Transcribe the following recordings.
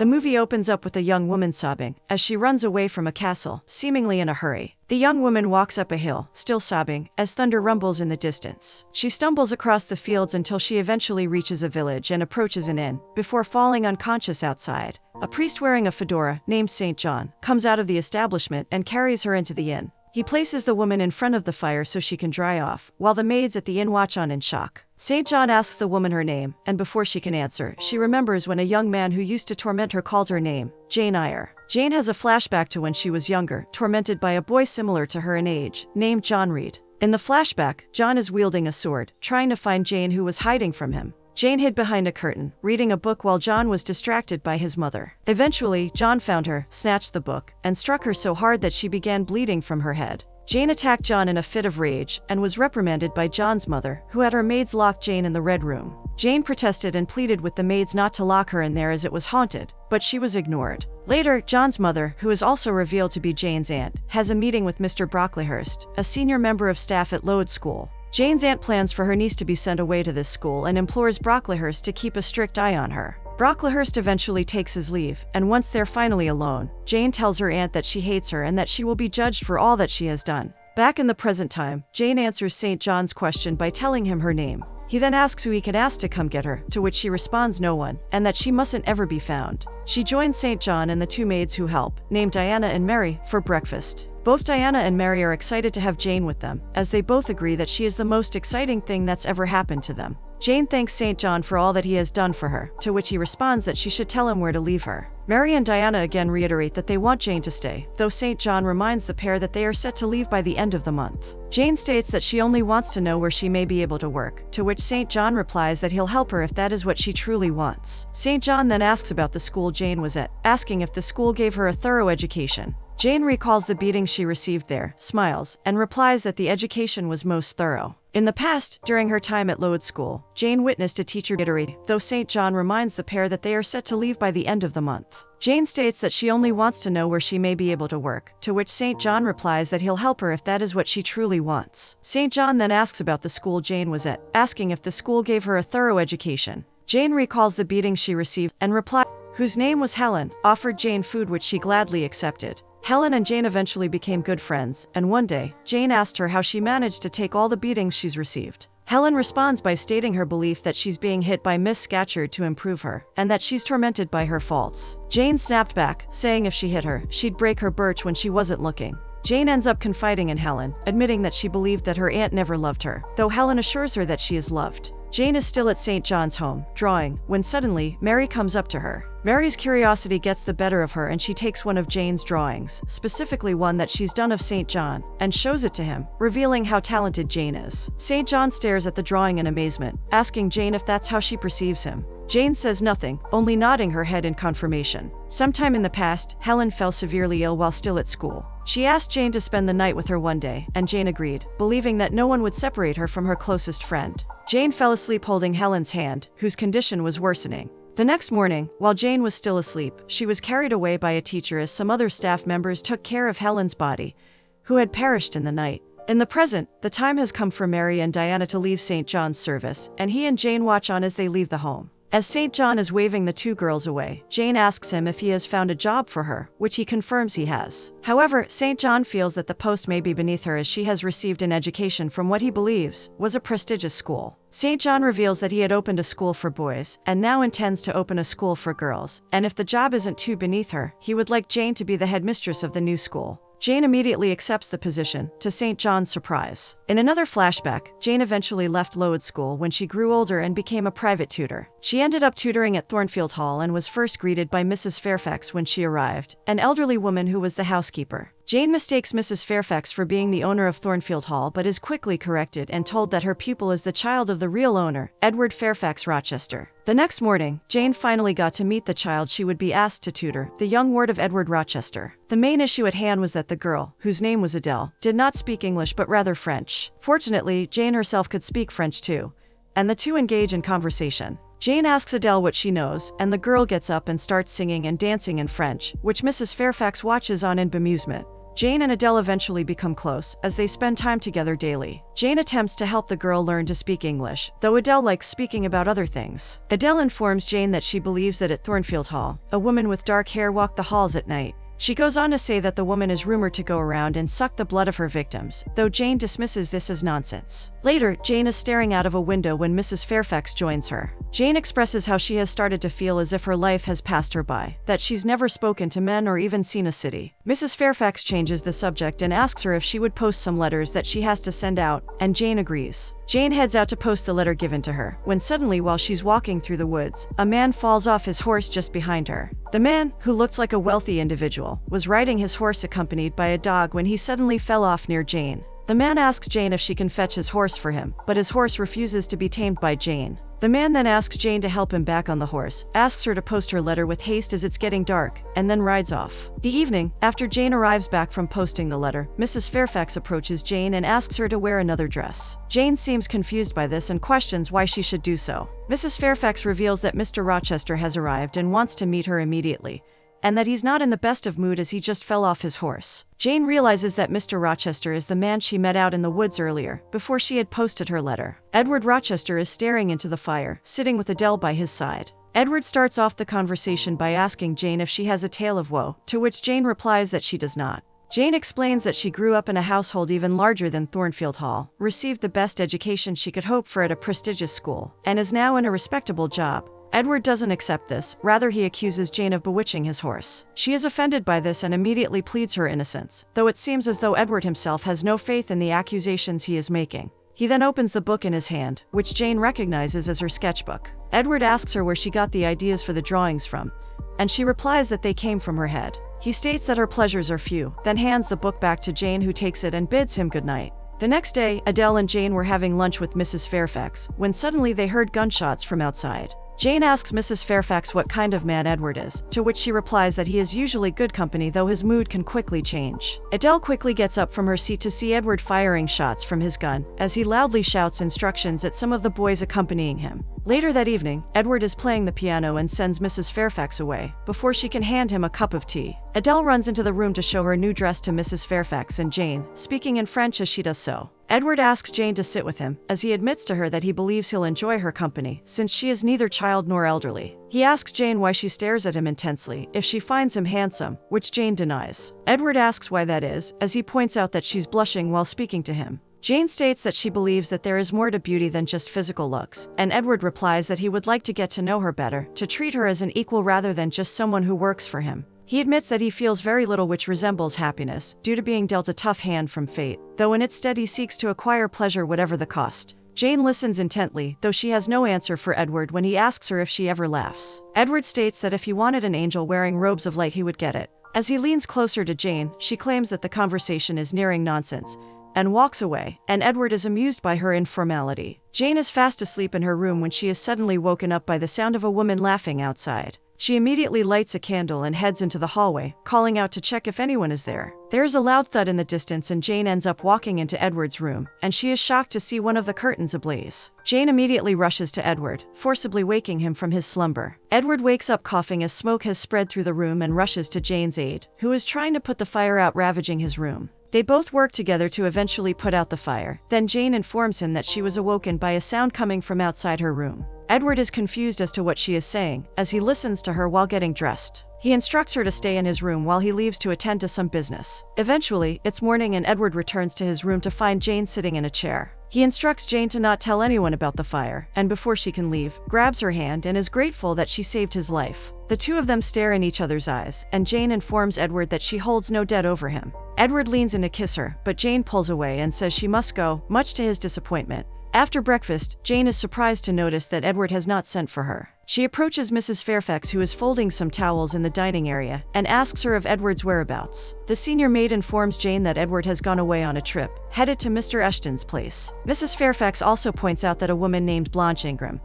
The movie opens up with a young woman sobbing as she runs away from a castle, seemingly in a hurry. The young woman walks up a hill, still sobbing, as thunder rumbles in the distance. She stumbles across the fields until she eventually reaches a village and approaches an inn, before falling unconscious outside. A priest wearing a fedora, named St. John, comes out of the establishment and carries her into the inn. He places the woman in front of the fire so she can dry off, while the maids at the inn watch on in shock. St. John asks the woman her name, and before she can answer, she remembers when a young man who used to torment her called her name, Jane Eyre. Jane has a flashback to when she was younger, tormented by a boy similar to her in age, named John Reed. In the flashback, John is wielding a sword, trying to find Jane who was hiding from him. Jane hid behind a curtain, reading a book while John was distracted by his mother. Eventually, John found her, snatched the book, and struck her so hard that she began bleeding from her head. Jane attacked John in a fit of rage and was reprimanded by John's mother, who had her maids lock Jane in the red room. Jane protested and pleaded with the maids not to lock her in there as it was haunted, but she was ignored. Later, John's mother, who is also revealed to be Jane's aunt, has a meeting with Mr. Brocklehurst, a senior member of staff at Lowood School. Jane's aunt plans for her niece to be sent away to this school and implores Brocklehurst to keep a strict eye on her. Brocklehurst eventually takes his leave, and once they're finally alone, Jane tells her aunt that she hates her and that she will be judged for all that she has done. Back in the present time, Jane answers St. John's question by telling him her name. He then asks who he can ask to come get her, to which she responds no one, and that she mustn't ever be found. She joins St. John and the two maids who help, named Diana and Mary, for breakfast. Both Diana and Mary are excited to have Jane with them, as they both agree that she is the most exciting thing that's ever happened to them. Jane thanks St. John for all that he has done for her, to which he responds that she should tell him where to leave her. Mary and Diana again reiterate that they want Jane to stay, though St. John reminds the pair that they are set to leave by the end of the month. Jane states that she only wants to know where she may be able to work, to which St. John replies that he'll help her if that is what she truly wants. St. John then asks about the school Jane was at, asking if the school gave her a thorough education. Jane recalls the beating she received there, smiles, and replies that the education was most thorough. In the past, during her time at Lowood School, Jane witnessed a teacher iterate, though St. John reminds the pair that they are set to leave by the end of the month. Jane states that she only wants to know where she may be able to work, to which St. John replies that he'll help her if that is what she truly wants. St. John then asks about the school Jane was at, asking if the school gave her a thorough education. Jane recalls the beating she received and replied, whose name was Helen, offered Jane food which she gladly accepted. Helen and Jane eventually became good friends, and one day, Jane asked her how she managed to take all the beatings she's received. Helen responds by stating her belief that she's being hit by Miss Scatcherd to improve her, and that she's tormented by her faults. Jane snapped back, saying if she hit her, she'd break her birch when she wasn't looking. Jane ends up confiding in Helen, admitting that she believed that her aunt never loved her, though Helen assures her that she is loved. Jane is still at St. John's home, drawing, when suddenly, Mary comes up to her. Mary's curiosity gets the better of her and she takes one of Jane's drawings, specifically one that she's done of St. John, and shows it to him, revealing how talented Jane is. St. John stares at the drawing in amazement, asking Jane if that's how she perceives him. Jane says nothing, only nodding her head in confirmation. Sometime in the past, Helen fell severely ill while still at school. She asked Jane to spend the night with her one day, and Jane agreed, believing that no one would separate her from her closest friend. Jane fell asleep holding Helen's hand, whose condition was worsening. The next morning, while Jane was still asleep, she was carried away by a teacher as some other staff members took care of Helen's body, who had perished in the night. In the present, the time has come for Mary and Diana to leave St. John's service, and he and Jane watch on as they leave the home. As St. John is waving the two girls away, Jane asks him if he has found a job for her, which he confirms he has. However, St. John feels that the post may be beneath her as she has received an education from what he believes was a prestigious school. St. John reveals that he had opened a school for boys, and now intends to open a school for girls, and if the job isn't too beneath her, he would like Jane to be the headmistress of the new school. Jane immediately accepts the position, to St. John's surprise. In another flashback, Jane eventually left Lowood School when she grew older and became a private tutor. She ended up tutoring at Thornfield Hall and was first greeted by Mrs. Fairfax when she arrived, an elderly woman who was the housekeeper. Jane mistakes Mrs. Fairfax for being the owner of Thornfield Hall but is quickly corrected and told that her pupil is the child of the real owner, Edward Fairfax Rochester. The next morning, Jane finally got to meet the child she would be asked to tutor, the young ward of Edward Rochester. The main issue at hand was that the girl, whose name was Adele, did not speak English but rather French. Fortunately, Jane herself could speak French too, and the two engage in conversation. Jane asks Adele what she knows, and the girl gets up and starts singing and dancing in French, which Mrs. Fairfax watches on in bemusement. Jane and Adele eventually become close, as they spend time together daily. Jane attempts to help the girl learn to speak English, though Adele likes speaking about other things. Adele informs Jane that she believes that at Thornfield Hall, a woman with dark hair walked the halls at night. She goes on to say that the woman is rumored to go around and suck the blood of her victims, though Jane dismisses this as nonsense. Later, Jane is staring out of a window when Mrs. Fairfax joins her. Jane expresses how she has started to feel as if her life has passed her by, that she's never spoken to men or even seen a city. Mrs. Fairfax changes the subject and asks her if she would post some letters that she has to send out, and Jane agrees. Jane heads out to post the letter given to her, when suddenly while she's walking through the woods, a man falls off his horse just behind her. The man, who looked like a wealthy individual, was riding his horse accompanied by a dog when he suddenly fell off near Jane. The man asks Jane if she can fetch his horse for him, but his horse refuses to be tamed by Jane. The man then asks Jane to help him back on the horse, asks her to post her letter with haste as it's getting dark, and then rides off. The evening, after Jane arrives back from posting the letter, Mrs. Fairfax approaches Jane and asks her to wear another dress. Jane seems confused by this and questions why she should do so. Mrs. Fairfax reveals that Mr. Rochester has arrived and wants to meet her immediately, and that he's not in the best of mood as he just fell off his horse. Jane realizes that Mr. Rochester is the man she met out in the woods earlier, before she had posted her letter. Edward Rochester is staring into the fire, sitting with Adele by his side. Edward starts off the conversation by asking Jane if she has a tale of woe, to which Jane replies that she does not. Jane explains that she grew up in a household even larger than Thornfield Hall, received the best education she could hope for at a prestigious school, and is now in a respectable job. Edward doesn't accept this, rather he accuses Jane of bewitching his horse. She is offended by this and immediately pleads her innocence, though it seems as though Edward himself has no faith in the accusations he is making. He then opens the book in his hand, which Jane recognizes as her sketchbook. Edward asks her where she got the ideas for the drawings from, and she replies that they came from her head. He states that her pleasures are few, then hands the book back to Jane, who takes it and bids him goodnight. The next day, Adele and Jane were having lunch with Mrs. Fairfax, when suddenly they heard gunshots from outside. Jane asks Mrs. Fairfax what kind of man Edward is, to which she replies that he is usually good company, though his mood can quickly change. Adele quickly gets up from her seat to see Edward firing shots from his gun, as he loudly shouts instructions at some of the boys accompanying him. Later that evening, Edward is playing the piano and sends Mrs. Fairfax away, before she can hand him a cup of tea. Adele runs into the room to show her new dress to Mrs. Fairfax and Jane, speaking in French as she does so. Edward asks Jane to sit with him, as he admits to her that he believes he'll enjoy her company, since she is neither child nor elderly. He asks Jane why she stares at him intensely, if she finds him handsome, which Jane denies. Edward asks why that is, as he points out that she's blushing while speaking to him. Jane states that she believes that there is more to beauty than just physical looks, and Edward replies that he would like to get to know her better, to treat her as an equal rather than just someone who works for him. He admits that he feels very little which resembles happiness, due to being dealt a tough hand from fate, though in its stead he seeks to acquire pleasure whatever the cost. Jane listens intently, though she has no answer for Edward when he asks her if she ever laughs. Edward states that if he wanted an angel wearing robes of light he would get it. As he leans closer to Jane, she claims that the conversation is nearing nonsense, and walks away, and Edward is amused by her informality. Jane is fast asleep in her room when she is suddenly woken up by the sound of a woman laughing outside. She immediately lights a candle and heads into the hallway, calling out to check if anyone is there. There is a loud thud in the distance and Jane ends up walking into Edward's room, and she is shocked to see one of the curtains ablaze. Jane immediately rushes to Edward, forcibly waking him from his slumber. Edward wakes up coughing as smoke has spread through the room and rushes to Jane's aid, who is trying to put the fire out, ravaging his room. They both work together to eventually put out the fire. Then Jane informs him that she was awoken by a sound coming from outside her room. Edward is confused as to what she is saying, as he listens to her while getting dressed. He instructs her to stay in his room while he leaves to attend to some business. Eventually, it's morning and Edward returns to his room to find Jane sitting in a chair. He instructs Jane to not tell anyone about the fire, and before she can leave, grabs her hand and is grateful that she saved his life. The two of them stare in each other's eyes, and Jane informs Edward that she holds no debt over him. Edward leans in to kiss her, but Jane pulls away and says she must go, much to his disappointment. After breakfast, Jane is surprised to notice that Edward has not sent for her. She approaches Mrs. Fairfax, who is folding some towels in the dining area, and asks her of Edward's whereabouts. The senior maid informs Jane that Edward has gone away on a trip, headed to Mr. Eshton's place. Mrs. Fairfax also points out that a woman named Blanche Ingram,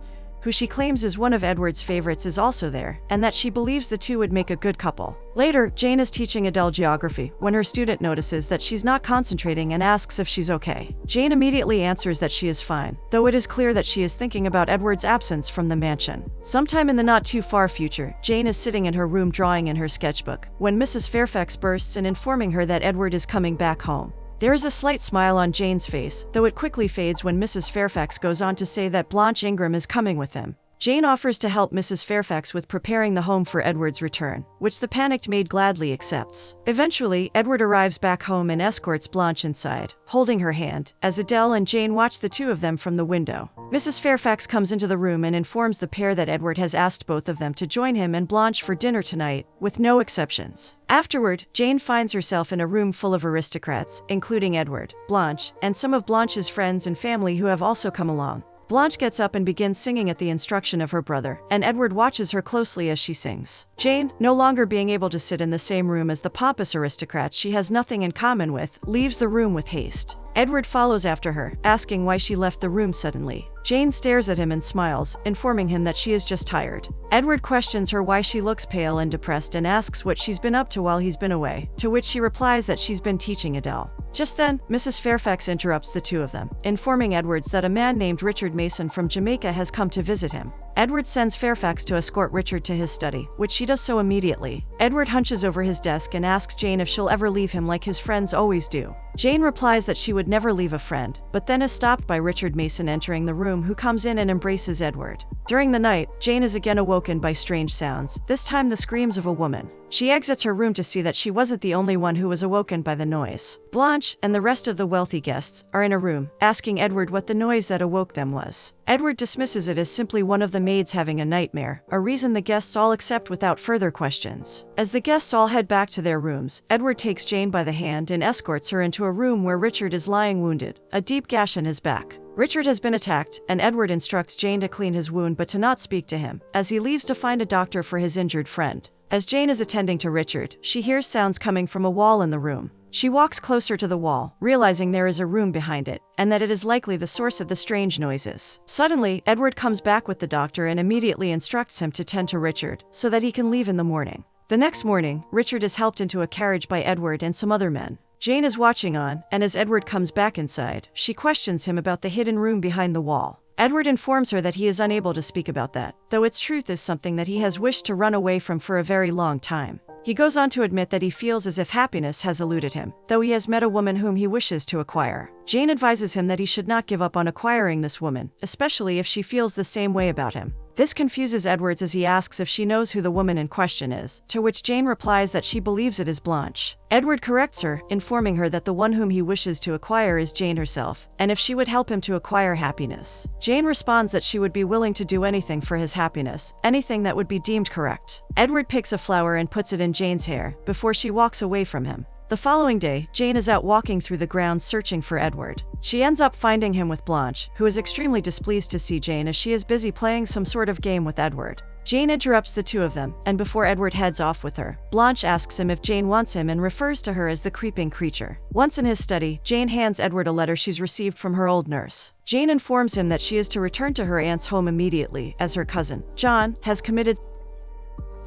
who she claims is one of Edward's favorites, is also there, and that she believes the two would make a good couple. Later, Jane is teaching Adele geography when her student notices that she's not concentrating and asks if she's okay. Jane immediately answers that she is fine, though it is clear that she is thinking about Edward's absence from the mansion. Sometime in the not-too-far future, Jane is sitting in her room drawing in her sketchbook when Mrs. Fairfax bursts in, informing her that Edward is coming back home. There is a slight smile on Jane's face, though it quickly fades when Mrs. Fairfax goes on to say that Blanche Ingram is coming with him. Jane offers to help Mrs. Fairfax with preparing the home for Edward's return, which the panicked maid gladly accepts. Eventually, Edward arrives back home and escorts Blanche inside, holding her hand, as Adele and Jane watch the two of them from the window. Mrs. Fairfax comes into the room and informs the pair that Edward has asked both of them to join him and Blanche for dinner tonight, with no exceptions. Afterward, Jane finds herself in a room full of aristocrats, including Edward, Blanche, and some of Blanche's friends and family who have also come along. Blanche gets up and begins singing at the instruction of her brother, and Edward watches her closely as she sings. Jane, no longer being able to sit in the same room as the pompous aristocrats she has nothing in common with, leaves the room with haste. Edward follows after her, asking why she left the room suddenly. Jane stares at him and smiles, informing him that she is just tired. Edward questions her why she looks pale and depressed and asks what she's been up to while he's been away, to which she replies that she's been teaching Adele. Just then, Mrs. Fairfax interrupts the two of them, informing Edwards that a man named Richard Mason from Jamaica has come to visit him. Edward sends Fairfax to escort Richard to his study, which she does so immediately. Edward hunches over his desk and asks Jane if she'll ever leave him like his friends always do. Jane replies that she would never leave a friend, but then is stopped by Richard Mason entering the room, who comes in and embraces Edward. During the night, Jane is again awoken by strange sounds, this time the screams of a woman. She exits her room to see that she wasn't the only one who was awoken by the noise. Blanche and the rest of the wealthy guests are in a room, asking Edward what the noise that awoke them was. Edward dismisses it as simply one of the maids having a nightmare, a reason the guests all accept without further questions. As the guests all head back to their rooms, Edward takes Jane by the hand and escorts her into a room where Richard is lying wounded, a deep gash in his back. Richard has been attacked, and Edward instructs Jane to clean his wound but to not speak to him, as he leaves to find a doctor for his injured friend. As Jane is attending to Richard, she hears sounds coming from a wall in the room. She walks closer to the wall, realizing there is a room behind it, and that it is likely the source of the strange noises. Suddenly, Edward comes back with the doctor and immediately instructs him to tend to Richard, so that he can leave in the morning. The next morning, Richard is helped into a carriage by Edward and some other men. Jane is watching on, and as Edward comes back inside, she questions him about the hidden room behind the wall. Edward informs her that he is unable to speak about that, though its truth is something that he has wished to run away from for a very long time. He goes on to admit that he feels as if happiness has eluded him, though he has met a woman whom he wishes to acquire. Jane advises him that he should not give up on acquiring this woman, especially if she feels the same way about him. This confuses Edwards as he asks if she knows who the woman in question is, to which Jane replies that she believes it is Blanche. Edward corrects her, informing her that the one whom he wishes to acquire is Jane herself, and if she would help him to acquire happiness. Jane responds that she would be willing to do anything for his happiness, anything that would be deemed correct. Edward picks a flower and puts it in Jane's hair, before she walks away from him. The following day, Jane is out walking through the grounds searching for Edward. She ends up finding him with Blanche, who is extremely displeased to see Jane as she is busy playing some sort of game with Edward. Jane interrupts the two of them, and before Edward heads off with her, Blanche asks him if Jane wants him and refers to her as the creeping creature. Once in his study, Jane hands Edward a letter she's received from her old nurse. Jane informs him that she is to return to her aunt's home immediately, as her cousin, John, has committed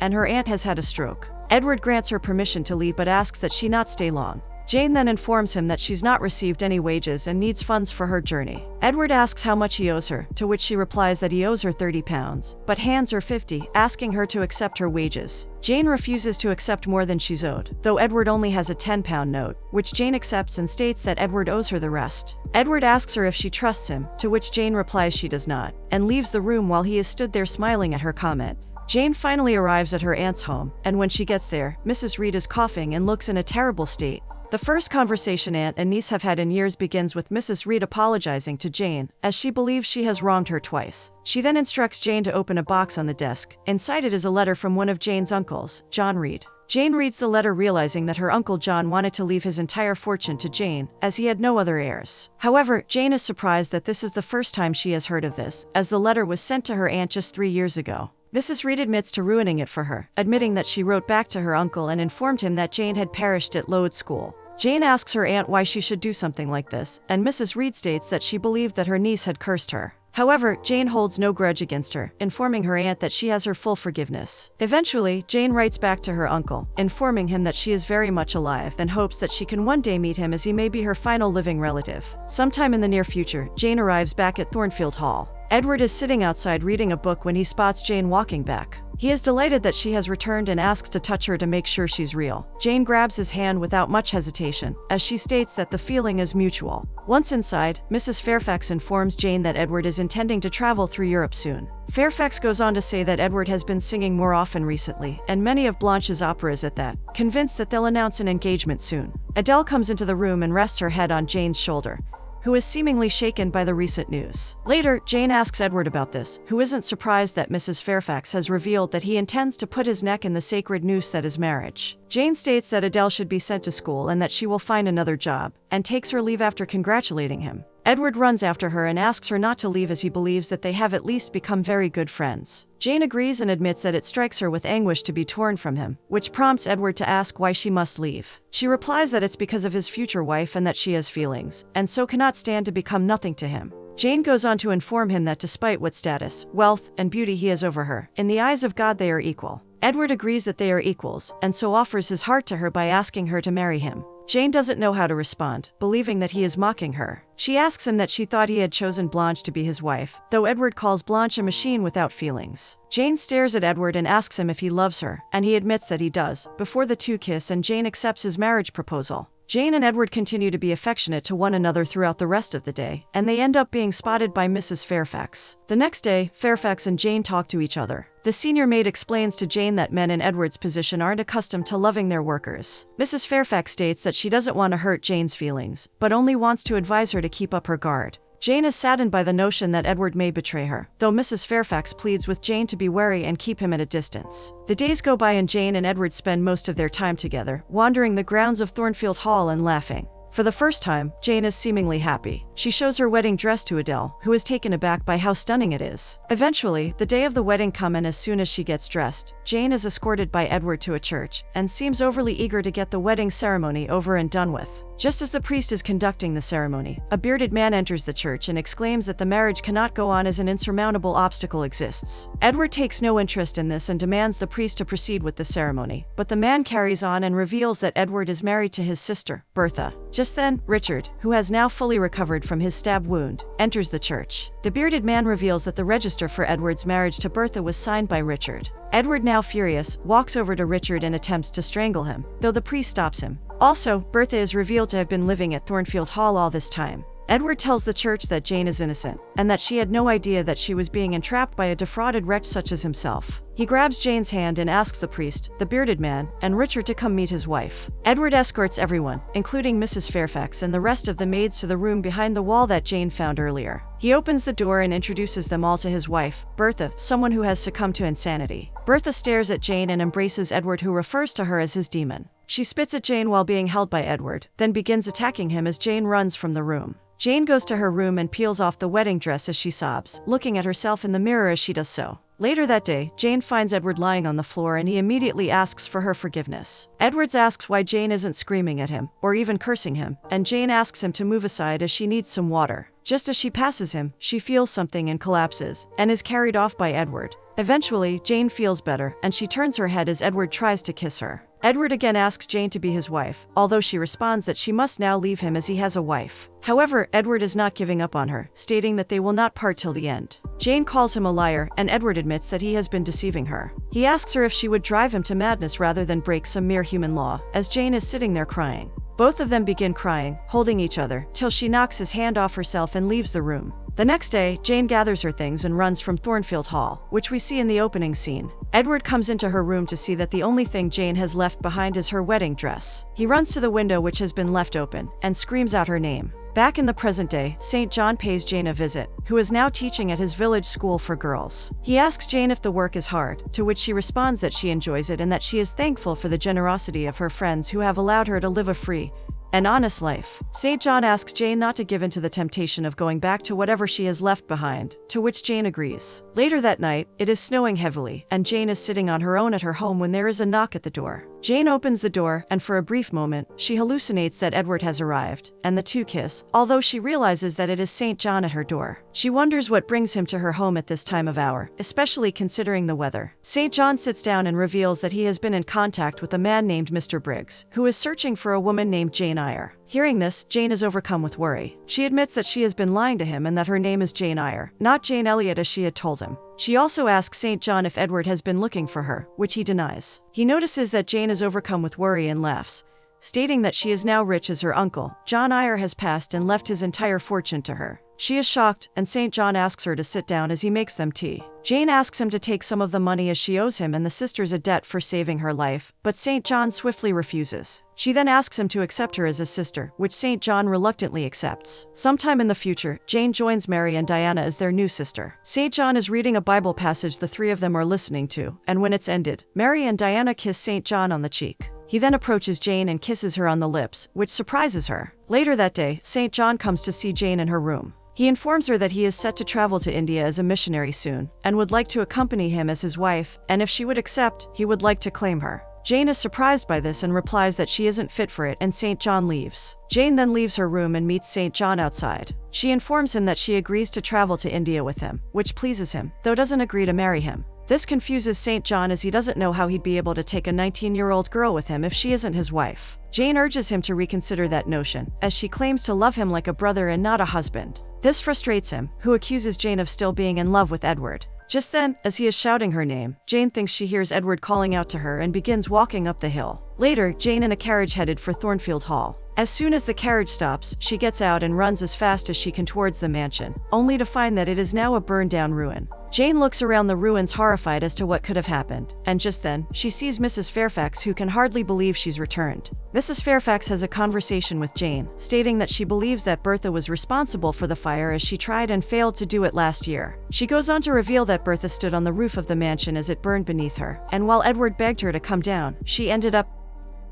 and her aunt has had a stroke. Edward grants her permission to leave but asks that she not stay long. Jane then informs him that she's not received any wages and needs funds for her journey. Edward asks how much he owes her, to which she replies that he owes her £30, but hands her 50, asking her to accept her wages. Jane refuses to accept more than she's owed, though Edward only has a £10 note, which Jane accepts and states that Edward owes her the rest. Edward asks her if she trusts him, to which Jane replies she does not, and leaves the room while he is stood there smiling at her comment. Jane finally arrives at her aunt's home, and when she gets there, Mrs. Reed is coughing and looks in a terrible state. The first conversation aunt and niece have had in years begins with Mrs. Reed apologizing to Jane, as she believes she has wronged her twice. She then instructs Jane to open a box on the desk. Inside it is a letter from one of Jane's uncles, John Reed. Jane reads the letter, realizing that her Uncle John wanted to leave his entire fortune to Jane, as he had no other heirs. However, Jane is surprised that this is the first time she has heard of this, as the letter was sent to her aunt just 3 years ago. Mrs. Reed admits to ruining it for her, admitting that she wrote back to her uncle and informed him that Jane had perished at Lowood School. Jane asks her aunt why she should do something like this, and Mrs. Reed states that she believed that her niece had cursed her. However, Jane holds no grudge against her, informing her aunt that she has her full forgiveness. Eventually, Jane writes back to her uncle, informing him that she is very much alive and hopes that she can one day meet him as he may be her final living relative. Sometime in the near future, Jane arrives back at Thornfield Hall. Edward is sitting outside reading a book when he spots Jane walking back. He is delighted that she has returned and asks to touch her to make sure she's real. Jane grabs his hand without much hesitation, as she states that the feeling is mutual. Once inside, Mrs. Fairfax informs Jane that Edward is intending to travel through Europe soon. Fairfax goes on to say that Edward has been singing more often recently, and many of Blanche's operas at that, convinced that they'll announce an engagement soon. Adele comes into the room and rests her head on Jane's shoulder, who is seemingly shaken by the recent news. Later, Jane asks Edward about this, who isn't surprised that Mrs. Fairfax has revealed that he intends to put his neck in the sacred noose that is marriage. Jane states that Adele should be sent to school and that she will find another job, and takes her leave after congratulating him. Edward runs after her and asks her not to leave as he believes that they have at least become very good friends. Jane agrees and admits that it strikes her with anguish to be torn from him, which prompts Edward to ask why she must leave. She replies that it's because of his future wife and that she has feelings, and so cannot stand to become nothing to him. Jane goes on to inform him that despite what status, wealth, and beauty he has over her, in the eyes of God they are equal. Edward agrees that they are equals, and so offers his heart to her by asking her to marry him. Jane doesn't know how to respond, believing that he is mocking her. She asks him that she thought he had chosen Blanche to be his wife, though Edward calls Blanche a machine without feelings. Jane stares at Edward and asks him if he loves her, and he admits that he does, before the two kiss and Jane accepts his marriage proposal. Jane and Edward continue to be affectionate to one another throughout the rest of the day, and they end up being spotted by Mrs. Fairfax. The next day, Fairfax and Jane talk to each other. The senior maid explains to Jane that men in Edward's position aren't accustomed to loving their workers. Mrs. Fairfax states that she doesn't want to hurt Jane's feelings, but only wants to advise her to keep up her guard. Jane is saddened by the notion that Edward may betray her, though Mrs. Fairfax pleads with Jane to be wary and keep him at a distance. The days go by and Jane and Edward spend most of their time together, wandering the grounds of Thornfield Hall and laughing. For the first time, Jane is seemingly happy. She shows her wedding dress to Adele, who is taken aback by how stunning it is. Eventually, the day of the wedding comes, and as soon as she gets dressed, Jane is escorted by Edward to a church, and seems overly eager to get the wedding ceremony over and done with. Just as the priest is conducting the ceremony, a bearded man enters the church and exclaims that the marriage cannot go on as an insurmountable obstacle exists. Edward takes no interest in this and demands the priest to proceed with the ceremony, but the man carries on and reveals that Edward is married to his sister, Bertha. Just then, Richard, who has now fully recovered from his stab wound, enters the church. The bearded man reveals that the register for Edward's marriage to Bertha was signed by Richard. Edward, now furious, walks over to Richard and attempts to strangle him, though the priest stops him. Also, Bertha is revealed to have been living at Thornfield Hall all this time. Edward tells the church that Jane is innocent, and that she had no idea that she was being entrapped by a defrauded wretch such as himself. He grabs Jane's hand and asks the priest, the bearded man, and Richard to come meet his wife. Edward escorts everyone, including Mrs. Fairfax and the rest of the maids, to the room behind the wall that Jane found earlier. He opens the door and introduces them all to his wife, Bertha, someone who has succumbed to insanity. Bertha stares at Jane and embraces Edward, who refers to her as his demon. She spits at Jane while being held by Edward, then begins attacking him as Jane runs from the room. Jane goes to her room and peels off the wedding dress as she sobs, looking at herself in the mirror as she does so. Later that day, Jane finds Edward lying on the floor and he immediately asks for her forgiveness. Edward asks why Jane isn't screaming at him, or even cursing him, and Jane asks him to move aside as she needs some water. Just as she passes him, she feels something and collapses, and is carried off by Edward. Eventually, Jane feels better, and she turns her head as Edward tries to kiss her. Edward again asks Jane to be his wife, although she responds that she must now leave him as he has a wife. However, Edward is not giving up on her, stating that they will not part till the end. Jane calls him a liar, and Edward admits that he has been deceiving her. He asks her if she would drive him to madness rather than break some mere human law, as Jane is sitting there crying. Both of them begin crying, holding each other, till she knocks his hand off herself and leaves the room. The next day, Jane gathers her things and runs from Thornfield Hall, which we see in the opening scene. Edward comes into her room to see that the only thing Jane has left behind is her wedding dress. He runs to the window, which has been left open, and screams out her name. Back in the present day, St. John pays Jane a visit, who is now teaching at his village school for girls. He asks Jane if the work is hard, to which she responds that she enjoys it and that she is thankful for the generosity of her friends who have allowed her to live a free an honest life. St. John asks Jane not to give in to the temptation of going back to whatever she has left behind, to which Jane agrees. Later that night, it is snowing heavily, and Jane is sitting on her own at her home when there is a knock at the door. Jane opens the door, and for a brief moment, she hallucinates that Edward has arrived, and the two kiss, although she realizes that it is St. John at her door. She wonders what brings him to her home at this time of hour, especially considering the weather. St. John sits down and reveals that he has been in contact with a man named Mr. Briggs, who is searching for a woman named Jane Eyre. Hearing this, Jane is overcome with worry. She admits that she has been lying to him and that her name is Jane Eyre, not Jane Elliot as she had told him. She also asks St. John if Edward has been looking for her, which he denies. He notices that Jane is overcome with worry and laughs, stating that she is now rich as her uncle, John Eyre, has passed and left his entire fortune to her. She is shocked, and St. John asks her to sit down as he makes them tea. Jane asks him to take some of the money as she owes him and the sisters a debt for saving her life, but St. John swiftly refuses. She then asks him to accept her as a sister, which St. John reluctantly accepts. Sometime in the future, Jane joins Mary and Diana as their new sister. St. John is reading a Bible passage the three of them are listening to, and when it's ended, Mary and Diana kiss St. John on the cheek. He then approaches Jane and kisses her on the lips, which surprises her. Later that day, St. John comes to see Jane in her room. He informs her that he is set to travel to India as a missionary soon, and would like to accompany him as his wife, and if she would accept, he would like to claim her. Jane is surprised by this and replies that she isn't fit for it, and St. John leaves. Jane then leaves her room and meets St. John outside. She informs him that she agrees to travel to India with him, which pleases him, though doesn't agree to marry him. This confuses St. John as he doesn't know how he'd be able to take a 19-year-old girl with him if she isn't his wife. Jane urges him to reconsider that notion, as she claims to love him like a brother and not a husband. This frustrates him, who accuses Jane of still being in love with Edward. Just then, as he is shouting her name, Jane thinks she hears Edward calling out to her and begins walking up the hill. Later, Jane in a carriage headed for Thornfield Hall. As soon as the carriage stops, she gets out and runs as fast as she can towards the mansion, only to find that it is now a burned-down ruin. Jane looks around the ruins horrified as to what could have happened, and just then, she sees Mrs. Fairfax, who can hardly believe she's returned. Mrs. Fairfax has a conversation with Jane, stating that she believes that Bertha was responsible for the fire as she tried and failed to do it last year. She goes on to reveal that Bertha stood on the roof of the mansion as it burned beneath her, and while Edward begged her to come down, she ended up.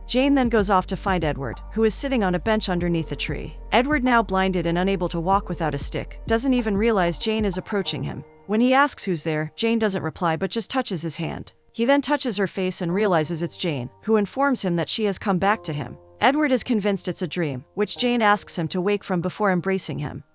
Jane then goes off to find Edward, who is sitting on a bench underneath a tree. Edward, now blinded and unable to walk without a stick, doesn't even realize Jane is approaching him. When he asks who's there, Jane doesn't reply but just touches his hand. He then touches her face and realizes it's Jane, who informs him that she has come back to him. Edward is convinced it's a dream, which Jane asks him to wake from before embracing him.